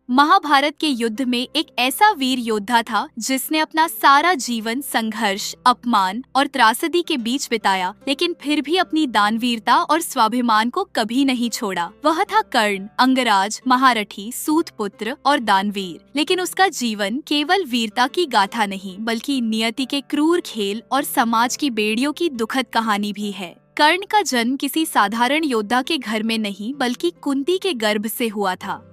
महाभारत के युद्ध में एक ऐसा वीर योद्धा था जिसने अपना सारा जीवन संघर्ष, अपमान और त्रासदी के बीच बिताया, लेकिन फिर भी अपनी दानवीरता और स्वाभिमान को कभी नहीं छोड़ा। वह था कर्ण, अंगराज, महारथी, सूतपुत्र और दानवीर। लेकिन उसका जीवन केवल वीरता की गाथा नहीं, बल्कि नियति के क्रूर खेल और समाज की बेड़ियों की दुखद कहानी भी है। कर्ण का जन्म किसी साधारण योद्धा के घर में नहीं, बल्कि कुंती के गर्भ से हुआ था।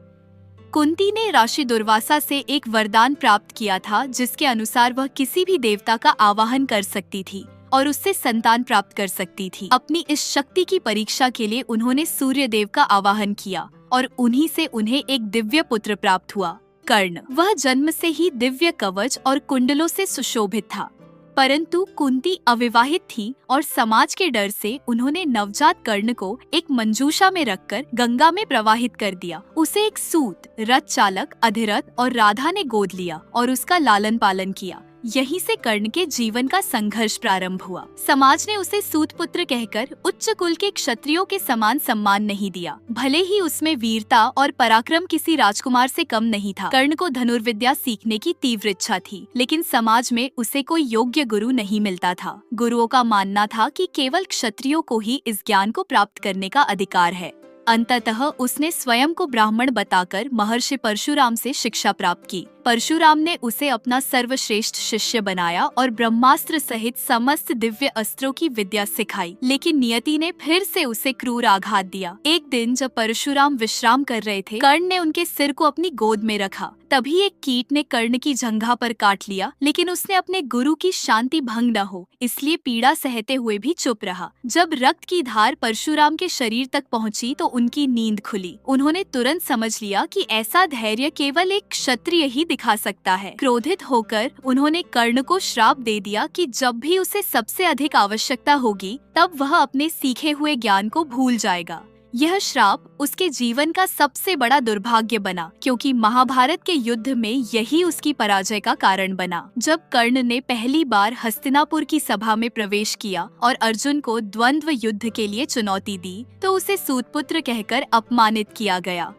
कुंती ने ऋषि दुर्वासा से एक वरदान प्राप्त किया था, जिसके अनुसार वह किसी भी देवता का आवाहन कर सकती थी और उससे संतान प्राप्त कर सकती थी। अपनी इस शक्ति की परीक्षा के लिए उन्होंने सूर्य देव का आवाहन किया और उन्हीं से उन्हें एक दिव्य पुत्र प्राप्त हुआ, कर्ण। वह जन्म से ही दिव्य कवच और कुंडलों से सुशोभित था, परंतु कुंती अविवाहित थी और समाज के डर से उन्होंने नवजात कर्ण को एक मंजूषा में रखकर गंगा में प्रवाहित कर दिया। उसे एक सूत, रथ चालक, अधिरथ और राधा ने गोद लिया और उसका लालन पालन किया। यहीं से कर्ण के जीवन का संघर्ष प्रारंभ हुआ। समाज ने उसे सूतपुत्र कहकर उच्च कुल के क्षत्रियों के समान सम्मान नहीं दिया। भले ही उसमें वीरता और पराक्रम किसी राजकुमार से कम नहीं था। कर्ण को धनुर्विद्या सीखने की तीव्र इच्छा थी, लेकिन समाज में उसे कोई योग्य गुरु नहीं मिलता था। गुरुओं का मानना था कि केवल क्षत्रियों को ही इस ज्ञान को प्राप्त करने का अधिकार है। अंततः उसने स्वयं को ब्राह्मण बताकर महर्षि परशुराम से शिक्षा प्राप्त की। परशुराम ने उसे अपना सर्वश्रेष्ठ शिष्य बनाया और ब्रह्मास्त्र सहित समस्त दिव्य अस्त्रों की विद्या सिखाई। लेकिन नियति ने फिर से उसे क्रूर आघात दिया। एक दिन जब परशुराम विश्राम कर रहे थे, कर्ण ने उनके सिर को अपनी गोद में रखा। तभी एक कीट ने कर्ण की जंघा पर काट लिया, लेकिन उसने अपने गुरु की शांति भंग न हो, इसलिए पीड़ा सहते हुए भी चुप रहा। जब रक्त की धार परशुराम के शरीर तक पहुंची तो उनकी नींद खुली। उन्होंने तुरंत समझ लिया कि ऐसा धैर्य केवल एक क्षत्रिय ही दिखा सकता है। क्रोधित होकर उन्होंने कर्ण को श्राप दे दिया कि जब भी उसे सबसे अधिक आवश्यकता होगी, तब वह अपने सीखे हुए ज्ञान को भूल जाएगा। यह श्राप उसके जीवन का सबसे बड़ा दुर्भाग्य बना, क्योंकि महाभारत के युद्ध में यही उसकी पराजय का कारण बना। जब कर्ण ने पहली बार हस्तिनापुर की सभा में प्रवेश किया और अर्जुन को द्वंद्व युद्ध के लिए चुनौती दी, तो उसे सूतपुत्र कहकर अपमानित किया गया।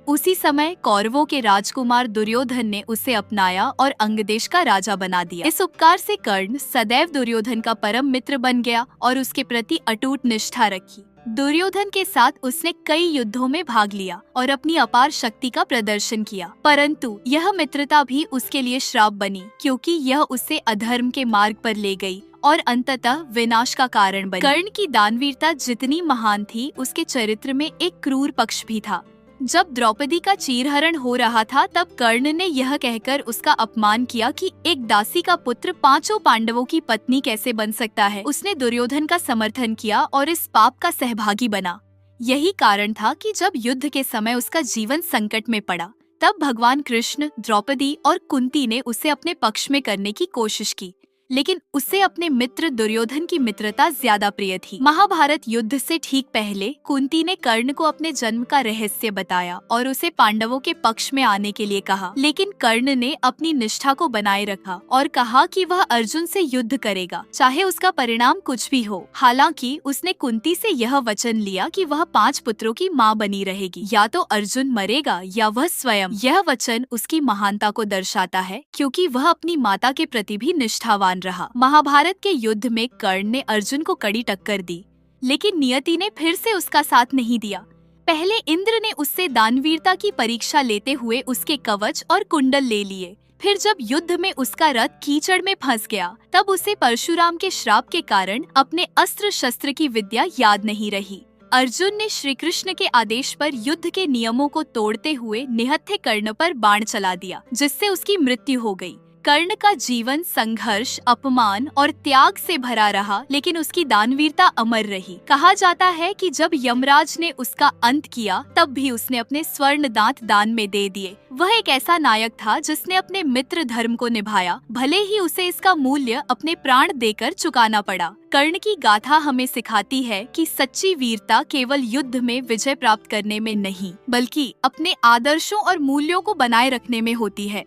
उसी समय कौरवों के राजकुमार दुर्योधन ने उसे अपनाया और अंगदेश का राजा बना दिया। इस उपकार से कर्ण सदैव दुर्योधन का परम मित्र बन गया और उसके प्रति अटूट निष्ठा रखी। दुर्योधन के साथ उसने कई युद्धों में भाग लिया और अपनी अपार शक्ति का प्रदर्शन किया, परंतु यह मित्रता भी उसके लिए श्राप बनी, क्योंकि यह उसे अधर्म के मार्ग पर ले गई और अंततः विनाश का कारण बनी। कर्ण की दानवीरता जितनी महान थी, उसके चरित्र में एक क्रूर पक्ष भी था। जब द्रौपदी का चीरहरण हो रहा था, तब कर्ण ने यह कहकर उसका अपमान किया कि एक दासी का पुत्र पांचों पांडवों की पत्नी कैसे बन सकता है। उसने दुर्योधन का समर्थन किया और इस पाप का सहभागी बना। यही कारण था कि जब युद्ध के समय उसका जीवन संकट में पड़ा, तब भगवान कृष्ण, द्रौपदी और कुंती ने उसे अपने पक्ष में करने की कोशिश की, लेकिन उसे अपने मित्र दुर्योधन की मित्रता ज्यादा प्रिय थी। महाभारत युद्ध से ठीक पहले कुंती ने कर्ण को अपने जन्म का रहस्य बताया और उसे पांडवों के पक्ष में आने के लिए कहा, लेकिन कर्ण ने अपनी निष्ठा को बनाए रखा और कहा कि वह अर्जुन से युद्ध करेगा, चाहे उसका परिणाम कुछ भी हो। हालांकि उसने कुंती से यह वचन लिया कि वह 5 पुत्रों की माँ बनी रहेगी, या तो अर्जुन मरेगा या वह स्वयं। यह वचन उसकी महानता को दर्शाता है, क्योंकि वह अपनी माता के प्रति भी निष्ठावान रहा। महाभारत के युद्ध में कर्ण ने अर्जुन को कड़ी टक्कर दी, लेकिन नियति ने फिर से उसका साथ नहीं दिया। पहले इंद्र ने उससे दानवीरता की परीक्षा लेते हुए उसके कवच और कुंडल ले लिए। फिर जब युद्ध में उसका रथ कीचड़ में फंस गया, तब उसे परशुराम के श्राप के कारण अपने अस्त्र शस्त्र की विद्या याद नहीं रही। अर्जुन ने श्री कृष्ण के आदेश पर युद्ध के नियमों को तोड़ते हुए निहत्थे कर्ण पर बाण चला दिया, जिससे उसकी मृत्यु हो गई। कर्ण का जीवन संघर्ष, अपमान और त्याग से भरा रहा, लेकिन उसकी दानवीरता अमर रही। कहा जाता है कि जब यमराज ने उसका अंत किया, तब भी उसने अपने स्वर्ण दांत दान में दे दिए। वह एक ऐसा नायक था जिसने अपने मित्र धर्म को निभाया, भले ही उसे इसका मूल्य अपने प्राण देकर चुकाना पड़ा। कर्ण की गाथा हमें सिखाती है कि सच्ची वीरता केवल युद्ध में विजय प्राप्त करने में नहीं, बल्कि अपने आदर्शों और मूल्यों को बनाए रखने में होती है।